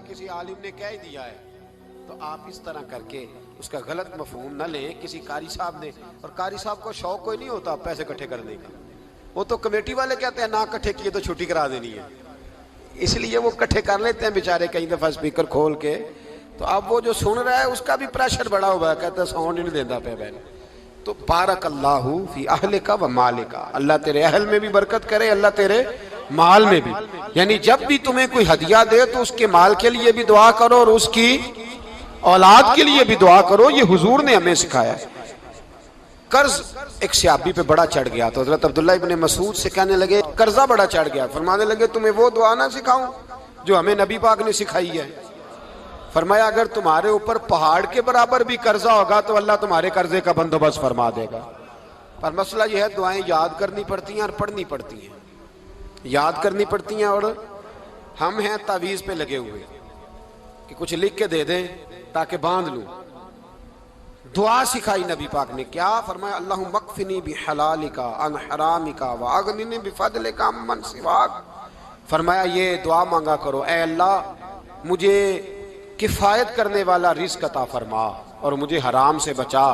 किसी आलिम ने कह ही दिया है, तो आप इस तरह करके उसका गलत मफहूम न लें। किसी कारी साहब ने, और कारी साहब को शौक कोई नहीं होता पैसे इकट्ठे करने का, वो तो कमेटी वाले कहते हैं ना इकट्ठे किए तो छुट्टी करा देनी है, इसलिए वो इकट्ठे कर लेते हैं बेचारे कई दफा स्पीकर खोल के। तो अब वो जो सुन रहा है उसका भी प्रेशर बड़ा हुआ है, कहता है साउंड ही नहीं देता पे बैन। तो बारक अल्लाहु फी अहलिका व मालिका, अल्लाह तेरे अहल में भी बरकत करे, अल्लाह तेरे माल में भी। यानी जब भी तुम्हें कोई हदिया दे तो उसके माल के लिए भी दुआ करो और उसकी औलाद के लिए भी दुआ करो। ये हुजूर ने हमें सिखाया है। कर्ज एक सहाबी पे बड़ा चढ़ गया तो हजरत अब्दुल्ला इब्ने मसूद से कहने लगे कर्जा बड़ा चढ़ गया। फरमाने लगे तुम्हें वो दुआ ना सिखाऊं जो हमें नबी पाक ने सिखाई है। फरमाया अगर तुम्हारे ऊपर पहाड़ के बराबर भी कर्जा होगा तो अल्लाह तुम्हारे कर्जे का बंदोबस्त फरमा देगा। पर मसला यह है दुआएं याद करनी पड़ती हैं और पढ़नी पड़ती हैं। याद करनी पड़ती हैं और हम हैं तावीज़ पे लगे हुए कि कुछ लिख के दे दें ताकि बांध लूं। दुआ सिखाई नबी पाक ने, क्या फरमाया अल्लाहुम्मा मक्फिनी बिहलालिका अन हरामिका व अगनिनी बिफदलिका अम्मन सिवाक। फरमाया ये दुआ मांगा करो, ऐ अल्लाह मुझे किफ़ायत करने वाला रिज़्क़ अता फरमा और मुझे हराम से बचा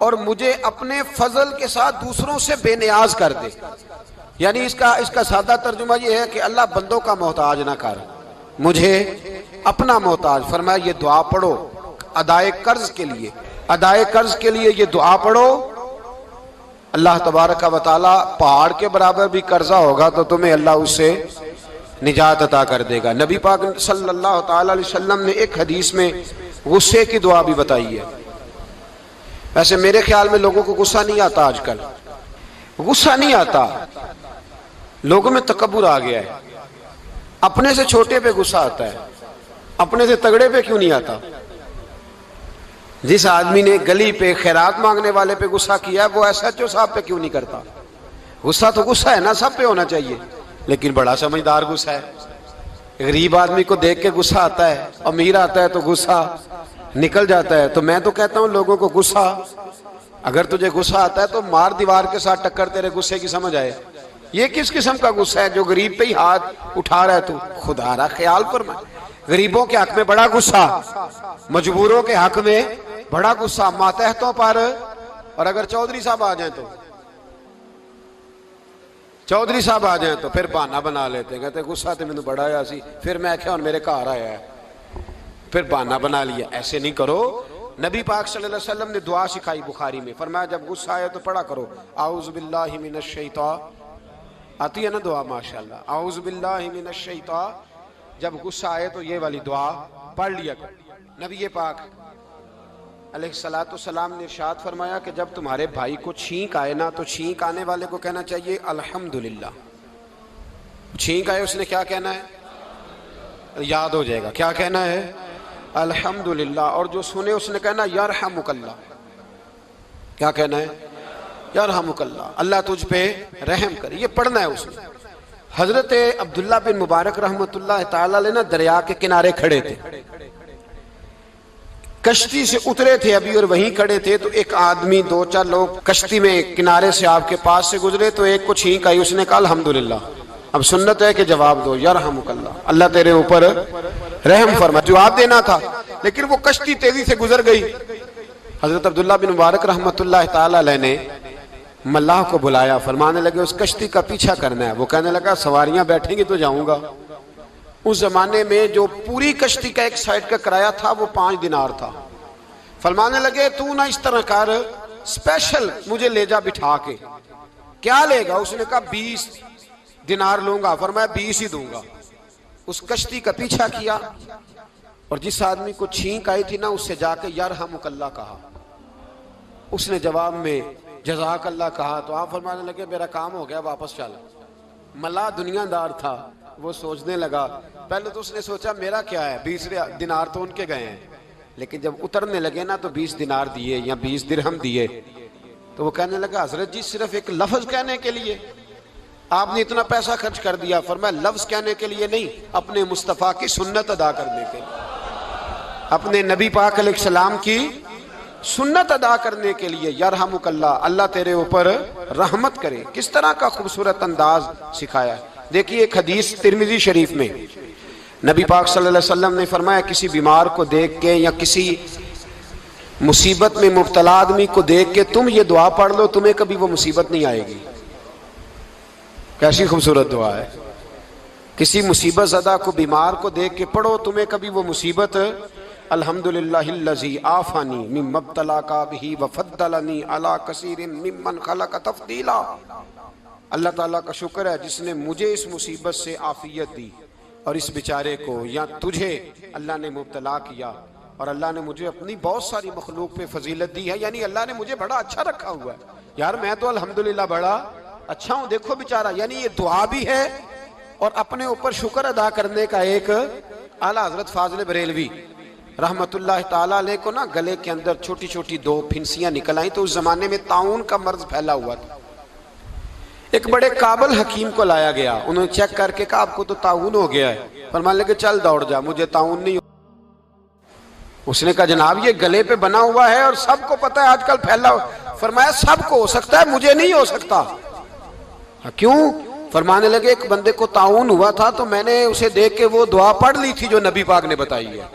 और मुझे अपने फजल के साथ दूसरों से बेनियाज कर दे। यानी इसका सादा तर्जुमा ये है कि अल्लाह बंदों का मोहताज ना कर, मुझे अपना मोहताज। फरमाया ये दुआ पढ़ो अदाए कर्ज के लिए, अदाए कर्ज के लिए ये दुआ पढ़ो। अल्लाह तबारक व तआला पहाड़ के बराबर भी कर्जा होगा तो तुम्हें अल्लाह उससे निजात अता कर देगा। नबी पाक सल्लल्लाहु तआला अलैहि वसल्लम ने एक हदीस में गुस्से की दुआ भी बताई है। वैसे मेरे ख्याल में लोगों को गुस्सा नहीं आता, आजकल गुस्सा नहीं आता, लोगों में तकब्बुर आ गया है। अपने से छोटे पे गुस्सा आता है, अपने से तगड़े पे क्यों नहीं आता। जिस आदमी ने गली पे खैरात मांगने वाले पे गुस्सा किया है वो एसएचओ साहब पे क्यों नहीं करता। गुस्सा तो गुस्सा है ना, सब पे होना चाहिए, लेकिन बड़ा समझदार गुस्सा है। गरीब आदमी को देख के गुस्सा आता है, अमीर आता है तो गुस्सा निकल जाता है। तो मैं तो कहता हूं लोगों को गुस्सा, अगर तुझे गुस्सा आता है तो मार दीवार के साथ टक्कर तेरे गुस्से की समझ आए। ये किस किस्म का गुस्सा है जो गरीब पे ही हाथ उठा रहा है तू। खुदा रा ख्याल फरमा, गरीबों के हक में बड़ा गुस्सा, मजबूरों के हक में बड़ा गुस्सा, मातहतों पर। और अगर चौधरी साहब आ जाए तो चौधरी साहब आ जाए तो फिर बहाना बना लेते हैं, कहते गुस्सा तो मैंने बड़ा आया सी, फिर मैं क्या मेरे घर आया है, फिर बहाना बना लिया। ऐसे नहीं करो। नबी पाक सल्लल्लाहु अलैहि वसल्लम ने दुआ सिखाई बुखारी में, फरमाया जब गुस्सा आए तो पढ़ा करो आऊज़ु बिल्लाहि मिनश शैतान, आती है ना दुआ माशाल्लाह, आऊज़ु बिल्लाहि मिनश शैतान। जब गुस्सा आए तो ये वाली दुआ पढ़ लिया करो। नबी पाक अलैहिस्सलातुस्सलाम ने इरशाद फरमाया कि जब तुम्हारे भाई को छींक आए ना तो छींक आने वाले को कहना चाहिए अल्हम्दुलिल्लाह। छींक आए उसने क्या कहना है, याद हो जाएगा क्या कहना है, अल्हम्दुलिल्लाह। और जो सुने उसने कहना यरहमुकल्लाह, क्या कहना है, यरहमुकल्लाह, अल्लाह तुझ पे रहम करे। ये पढ़ना है उसने। हजरत अब्दुल्ला बिन मुबारक रहमतुल्लाह तआला अलैह ना दरिया के किनारे खड़े थे, कश्ती से उतरे थे अभी और वहीं खड़े थे। तो एक आदमी, दो चार लोग कश्ती में किनारे से आपके पास से गुजरे तो एक को छींक आई, उसने कहा अल्हम्दुलिल्लाह। अब सुन्नत है कि जवाब दो यरहमुकल्लाह, अल्लाह तेरे ऊपर रहम फरमा, जवाब देना था। लेकिन वो कश्ती तेजी से गुजर गई। हजरत अब्दुल्ला बिन मुबारक रहमतुल्लाह तआला अलैह ने मल्लाह को बुलाया, फरमाने लगे उस कश्ती का पीछा करना है। वो कहने लगा सवारियां बैठेंगी तो जाऊंगा। उस जमाने में जो पूरी कश्ती का एक साइड का किराया था वो 5 दिनार था। फरमाने लगे तू ना इस तरह कर, स्पेशल मुझे ले जा बिठा के। क्या लेगा, उसने कहा 20 दिनार लूंगा। फरमाया 20 ही दूंगा। उस कश्ती का पीछा किया और जिस आदमी को छींक आई थी ना उससे जाके यरहमुकल्लाह कहा। उसने जवाब में जज़ाकल्लाह कहा। तो आप फरमाने लगे मेरा काम हो गया, वापस चल। मल्लाह दुनियादार था, वो सोचने लगा, पहले तो उसने सोचा मेरा क्या है, 20 दिनार तो उनके गए हैं। लेकिन जब उतरने लगे ना तो 20 दिनार दिए या 20 दिरहम दिए। तो वो कहने लगा हजरत जी सिर्फ एक लफ्ज कहने के लिए आपने इतना पैसा खर्च कर दिया। फरमाया लफ्ज कहने के लिए नहीं, अपने मुस्तफ़ा की सुन्नत अदा करने के लिए, अपने नबी पाक अलैहिस्सलाम की सुन्नत अदा करने के लिए। यरहमुकल्लाह, अल्लाह तेरे ऊपर रहमत करे। किस तरह का खूबसूरत अंदाज सिखाया। देखिए एक हदीस तिरमिज़ी शरीफ में नबी पाक सल्लल्लाहु अलैहि वसल्लम ने फरमाया किसी बीमार को देख के या किसी मुसीबत में मुब्तला आदमी को देख के तुम ये दुआ पढ़ लो, तुम्हें कभी वो मुसीबत नहीं आएगी। कैसी खूबसूरत दुआ है। किसी मुसीबत ज़दा को बीमार को देख के पढ़ो, तुम्हें कभी वो मुसीबत अल्हम्दुलिल्लाहिल्लज़ी आफ़ानी मिम्मब्तला का बिही व फद्दलनी अला कसीरिन मिम्मन खलक तफ़दीला। अल्लाह ताला का शुक्र है जिसने मुझे इस मुसीबत से आफियत दी और इस बेचारे को या तुझे अल्लाह ने मुब्तला किया और अल्लाह ने मुझे अपनी बहुत सारी मखलूक पे फजीलत दी है। यानी अल्लाह ने मुझे बड़ा अच्छा रखा हुआ है। यार मैं तो अल्हम्दुलिल्लाह बड़ा अच्छा हूँ, देखो बेचारा। यानी ये दुआ भी है और अपने ऊपर शुक्र अदा करने का एक आला हजरत फाजिल बरेलवी रहमतुल्लाह ताला अलैह को ना गले के अंदर छोटी छोटी 2 फिंसियां निकल आई। तो उस जमाने में ताउन का मर्ज फैला हुआ था। एक बड़े काबिल हकीम को लाया गया, उन्होंने चेक करके कहा आपको तो ताउन हो गया है। फरमाने लगे चल दौड़ जा, मुझे ताउन नहीं। उसने कहा जनाब ये गले पे बना हुआ है और सबको पता है आजकल फैला। फरमाया सबको हो सकता है, मुझे नहीं हो सकता। क्यों? फरमाने लगे एक बंदे को ताउन हुआ था तो मैंने उसे देख के वो दुआ पढ़ ली थी जो नबी पाक ने बताई है,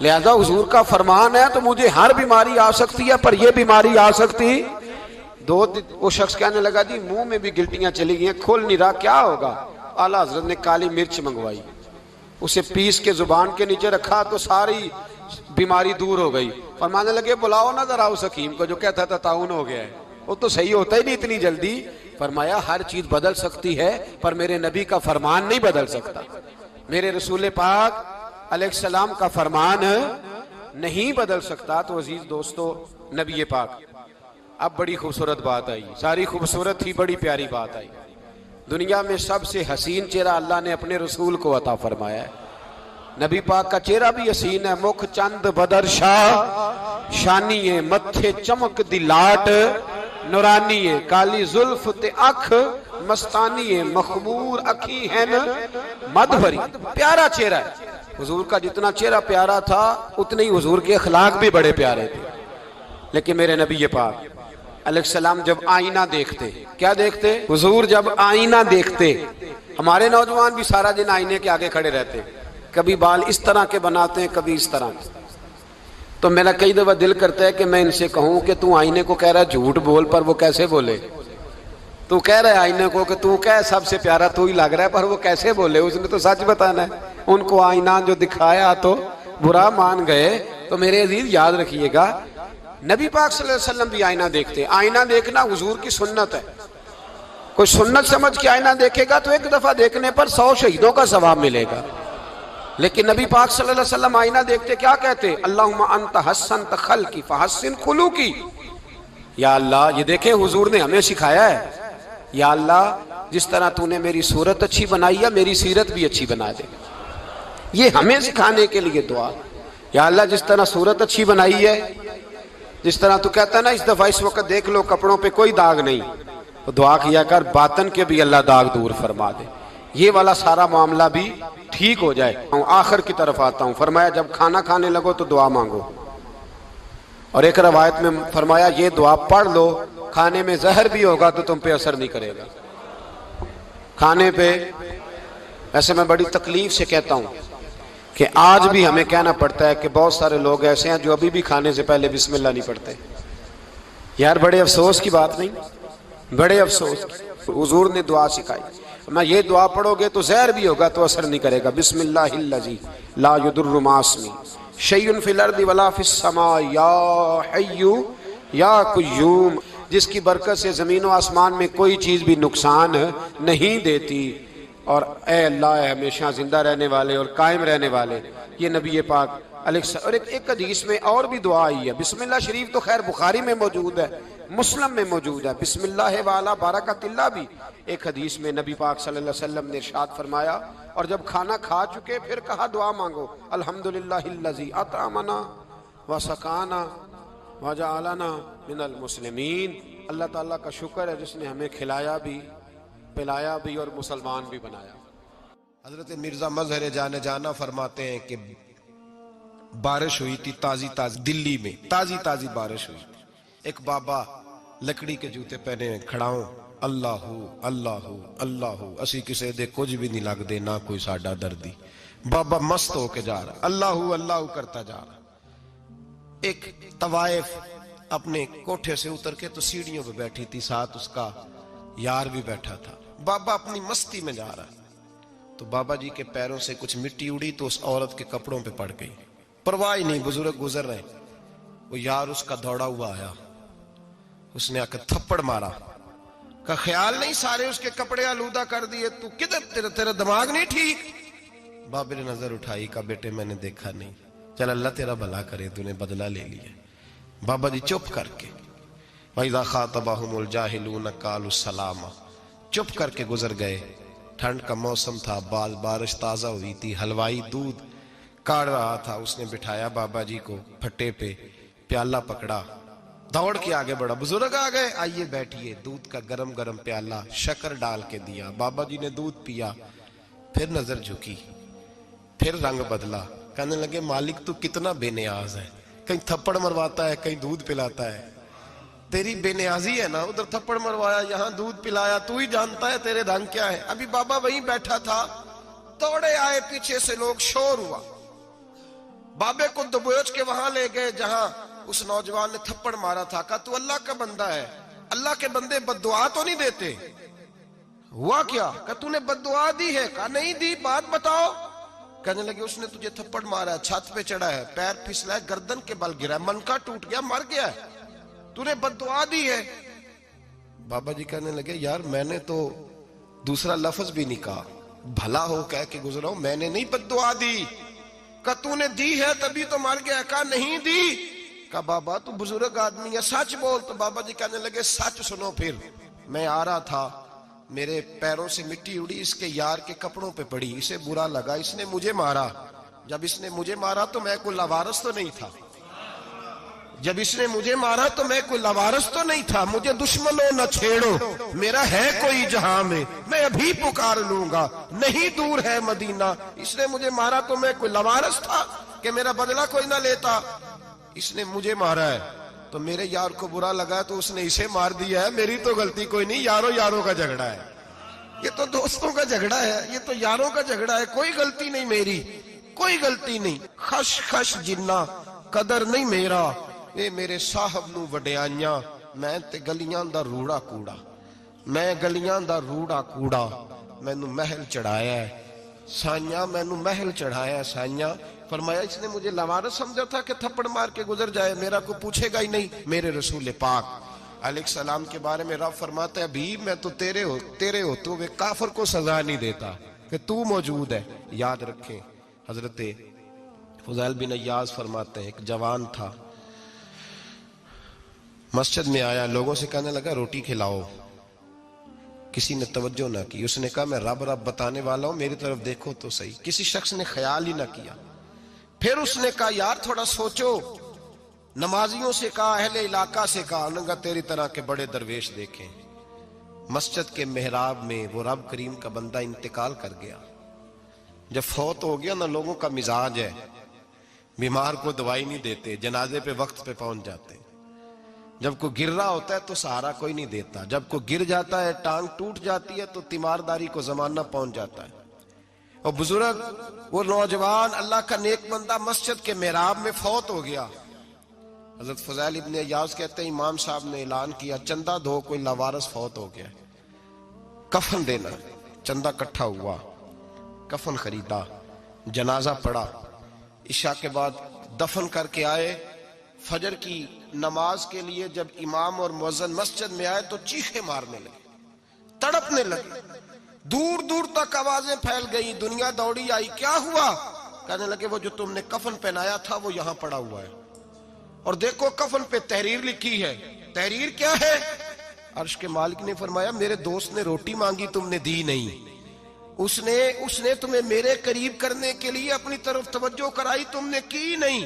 लिहाजा हुजूर का फरमान है तो मुझे हर बीमारी आ सकती है पर यह बीमारी आ सकती। वो शख्स कहने लगा जी मुंह में भी गिल्टियां चली गई, खोल नहीं रहा, क्या होगा? आला हजरत ने काली मिर्च मंगवाई, उसे पीस के जुबान के नीचे रखा तो सारी बीमारी दूर हो गई। फरमाने लगे बुलाओ ना जरा उस हकीम को जो कहता था ताउन हो गया है, वो तो सही होता ही नहीं इतनी जल्दी। फरमाया हर चीज बदल सकती है पर मेरे नबी का फरमान नहीं बदल सकता, मेरे रसूल पाक अलैहिस्सलाम का फरमान नहीं बदल सकता। तो अजीज दोस्तों नबी पाक, अब बड़ी खूबसूरत बात आई, सारी खूबसूरत थी, बड़ी प्यारी बात आई। दुनिया में सबसे हसीन चेहरा अल्लाह ने अपने रसूल को अता फरमाया है। नबी पाक का चेहरा भी हसीन है। मुख चंद बदर शाह शानी है, मत्थे चमक दी लाट नूरानी है, काली जुल्फ ते अख मस्तानी है, मखबूर अखी है न मद भरी। प्यारा चेहरा है। हुजूर का जितना चेहरा प्यारा था उतने ही हुजूर के अखलाक भी बड़े प्यारे थे। लेकिन मेरे नबी पाक अलैहिस्सलाम जब आईना देखते, क्या देखते? हुजूर जब आईना देखते, हमारे नौजवान भी सारा दिन आईने के आगे खड़े रहते, कभी बाल इस तरह के बनाते हैं कभी इस तरह। तो मेरा कई दफा दिल करता है कि मैं इनसे कहूं कि तू आईने को कह रहा है झूठ बोल, पर वो कैसे बोले? तू कह रहा है आईने को कि तू क्या सबसे प्यारा तू ही लग रहा है, पर वो कैसे बोले? उसने तो सच बताना है। उनको आईना जो दिखाया तो बुरा मान गए। तो मेरे अजीज याद रखिएगा नबी पाक सल्लल्लाहु अलैहि वसल्लम भी आईना देखते। आईना देखना हुजूर की सुन्नत है। कोई सुन्नत समझ के आईना देखेगा तो एक दफा देखने पर 100 शहीदों का सवाब मिलेगा। लेकिन नबी पाक सल्लल्लाहु अलैहि वसल्लम आईना देखते क्या कहते? अल्लाहुम्मा अंत हसन खल्की फहस्सिन खुलूकी। या अल्लाह, ये देखे हुजूर ने हमें सिखाया है, या अल्लाह जिस तरह तूने मेरी सूरत अच्छी बनाई है मेरी सीरत भी अच्छी बना दे। ये हमें सिखाने के लिए दुआ। या अल्लाह जिस तरह सूरत अच्छी बनाई है, जिस तरह तू कहता ना इस दफा इस वक्त देख लो कपड़ों पे कोई दाग नहीं, तो दुआ किया कर बातन के भी अल्लाह दाग दूर फरमा दे, ये वाला सारा मामला भी ठीक हो जाए। आखिर की तरफ आता हूं। फरमाया जब खाना खाने लगो तो दुआ मांगो। और एक रवायत में फरमाया ये दुआ पढ़ लो, खाने में जहर भी होगा तो तुम पे असर नहीं करेगा। खाने पे ऐसे मैं बड़ी तकलीफ से कहता हूं कि आज भी हमें कहना पड़ता है कि बहुत सारे लोग ऐसे हैं जो अभी भी खाने से पहले बिस्मिल्लाह नहीं पढ़ते। यार बड़े अफसोस की बात नहीं, बड़े अफसोस। हुजूर ने दुआ सिखाई, मैं ये दुआ पढ़ोगे तो जहर भी होगा तो असर नहीं करेगा। बिस्मिल्लाहिल्लज़ी ला युदुर्रु मास्मी शैउन फिल अर्दि वला फिस समा या हय्यु या कुय्यूम, जिसकी बरकत से ज़मीन व आसमान में कोई चीज़ भी नुकसान नहीं देती। और ए अल्लाह हमेशा जिंदा रहने वाले और कायम रहने वाले, ये नबी पाक अलैहि। और एक हदीस में और भी दुआ आई है। बिस्मिल्लाह शरीफ तो खैर बुखारी में मौजूद है, मुस्लिम में मौजूद है। बिस्मिल्लाह वाला बारकतिल्लाह भी एक हदीस में नबी पाक सल्लल्लाहु अलैहि वसल्लम ने इरशाद फरमाया। और जब खाना खा चुके फिर कहा दुआ मांगो, अल्हम्दुलिल्लाहिल्लज़ी अतअमना व सकाना व जअलना मिनल मुस्लिमीन। अल्लाह ताला का शुक्र है जिसने हमें खिलाया भी, पिलाया भी और मुसलमान भी बनाया। हजरत मिर्जा मजहर जाने जाना फरमाते हैं कि बारिश हुई थी ताजी ताजी, दिल्ली में ताजी ताजी बारिश हुई। एक बाबा लकड़ी के जूते पहने खड़ाओ, अल्लाहू अल्लाहू अल्लाहू, असी किसी दे कुछ भी नहीं लगते ना कोई साडा दर्दी। बाबा मस्त होके जा रहा, अल्लाहू अल्लाहू करता जा रहा। एक तवाइफ अपने कोठे से उतर के तो सीढ़ियों पे बैठी थी, साथ उसका यार भी बैठा था। बाबा अपनी मस्ती में जा रहा, तो बाबा जी के पैरों से कुछ मिट्टी उड़ी तो उस औरत के कपड़ों पे पड़ गई। परवाह ही नहीं, बुजुर्ग गुजर रहे। वो यार उसका दौड़ा हुआ आया, उसने आकर थप्पड़ मारा। का ख्याल नहीं सारे उसके कपड़े आलूदा कर दिए, तू किधर, तेरा दिमाग नहीं ठीक। बाबे ने नजर उठाई, का बेटे मैंने देखा नहीं, चल अल्लाह तेरा भला करे, तूने बदला ले लिया। बाबा जी चुप करके, वइज़ा ख़ातबहुमुल जाहिलून क़ालू सलामा, चुप करके गुजर गए। ठंड का मौसम था, बारिश ताजा हुई थी, हलवाई दूध काढ़ रहा था। उसने बिठाया बाबा जी को फट्टे पे, प्याला पकड़ा, दौड़ के आगे बढ़ा। बुजुर्ग आ गए, आइए बैठिए। दूध का गरम गरम प्याला शक्कर डाल के दिया। बाबा जी ने दूध पिया, फिर नजर झुकी, फिर रंग बदला। कहने लगे मालिक तू कितना बेनियाज है, कहीं थप्पड़ मरवाता है, कहीं दूध पिलाता है। तेरी बेनियाजी है ना, उधर थप्पड़ मरवाया, यहाँ दूध पिलाया, तू ही जानता है तेरे रंग क्या है। अभी बाबा वहीं बैठा था, दौड़े आए पीछे से लोग, शोर हुआ। बाबे को दबोच के वहां ले गए जहां उस नौजवान ने थप्पड़ मारा था। कहा तू अल्लाह का बंदा है, अल्लाह के बंदे बद्दुआ तो नहीं देते। हुआ क्या? कहा तूने बद्दुआ दी है? कहा नहीं दी, बात बताओ। कहने लगे उसने तुझे थप्पड़ मारा है, छत पे चढ़ा है, पैर फिसला है, गर्दन के बल गिरा, मनका टूट गया, मर गया, तूने बद्दुआ दी है। बाबा जी कहने लगे यार मैंने तो दूसरा लफ्ज भी नहीं कहा, भला हो कह के गुजरा हूं, मैंने नहीं बद्दुआ दी। कहा तूने दी है तभी तो मर गया। कहा नहीं दी। कहा बाबा तू बुजुर्ग आदमी है, सच बोल। तो बाबा जी कहने लगे सच सुनो। फिर मैं आ रहा था, मेरे पैरों से मिट्टी उड़ी, इसके यार के कपड़ों पे पड़ी, इसे बुरा लगा, इसने मुझे मारा। जब इसने मुझे मारा तो मैं कोई लवारस तो नहीं था, जब इसने मुझे मारा तो मैं कोई लवारस तो नहीं था। मुझे दुश्मनों न छेड़ो, मेरा है कोई जहां में, मैं अभी पुकार लूंगा, नहीं दूर है मदीना। इसने मुझे मारा तो मैं कोई लवारस था कि मेरा बदला कोई ना लेता। इसने मुझे मारा है तो मेरे यार को बुरा लगा तो उसने इसे मार दिया है, मेरी तो गलती कोई नहीं, यारों यारों का झगड़ा है, ये तो दोस्तों का झगड़ा है, ये तो यारों का झगड़ा है, कोई गलती नहीं मेरी, कोई गलती नहीं। खश खश जिन्ना कदर नहीं मेरा, ये मेरे साहब नू वडियाइयां, मैं ते गलियां दा रूड़ा कूड़ा, मैं गलियां दा रूड़ा कूड़ा, मैनू महल चढ़ाया है साइया, मैनू महल चढ़ाया साइया। फरमाया इसने मुझे लवारस समझा था कि थप्पड़ मार के गुजर जाए, मेरा को पूछेगा ही नहीं। मेरे रसूल पाक अलैहिस्सलाम के बारे में रब फरमाता है अभी मैं तो तेरे होते हुए काफिर को सजा नहीं देता कि तू मौजूद है। याद रखें हजरत फुज़ैल बिन अय्याज फरमाते हैं एक जवान था, मस्जिद में आया, लोगों से कहने लगा रोटी खिलाओ, किसी ने तवज्जो ना की। उसने कहा मैं रब रब बताने वाला हूं, मेरी तरफ देखो तो सही। किसी शख्स ने ख्याल ही ना किया। फिर उसने कहा यार थोड़ा सोचो। नमाजियों से कहा, अहले इलाका से कहा, उन्होंने तेरी तरह के बड़े दरवेश देखे। मस्जिद के मेहराब में वो रब करीम का बंदा इंतकाल कर गया। जब फौत हो गया ना, लोगों का मिजाज है, बीमार को दवाई नहीं देते, जनाजे पे वक्त पे पहुंच जाते। जब कोई गिर रहा होता है तो सहारा कोई नहीं देता, जब कोई गिर जाता है, टांग टूट जाती है तो तीमारदारी को जमाना पहुंच जाता है। और बुजुर्ग वो नौजवान अल्लाह का नेक बंदा मस्जिद के मेहराब में फौत हो गया। हजरत फज़ैल इब्न अय्याज कहते हैं इमाम साहब ने ऐलान किया चंदा दो, कोई लावारिस फौत हो गया, कफन देना। चंदा इकट्ठा हुआ, कफन खरीदा, जनाजा पड़ा, इशा के बाद दफन करके आए। फजर की नमाज के लिए जब इमाम और मुअज्जिन मस्जिद में आए तो चीखे मारने लगे, तड़पने लगे, दूर दूर तक आवाजें फैल गई, दुनिया दौड़ी आई। क्या हुआ? कहने लगे वो जो तुमने कफन पहनाया था वो यहां पड़ा हुआ है, और देखो कफन पे तहरीर लिखी है। तहरीर क्या है? अर्श के मालिक ने फरमाया मेरे दोस्त ने रोटी मांगी, तुमने दी नहीं, उसने तुम्हें मेरे करीब करने के लिए अपनी तरफ तवज्जो कराई, तुमने की नहीं,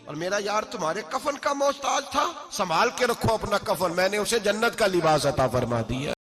और मेरा यार तुम्हारे कफन का मोहताज था, संभाल के रखो अपना कफन, मैंने उसे जन्नत का लिबास अता फरमा दिया।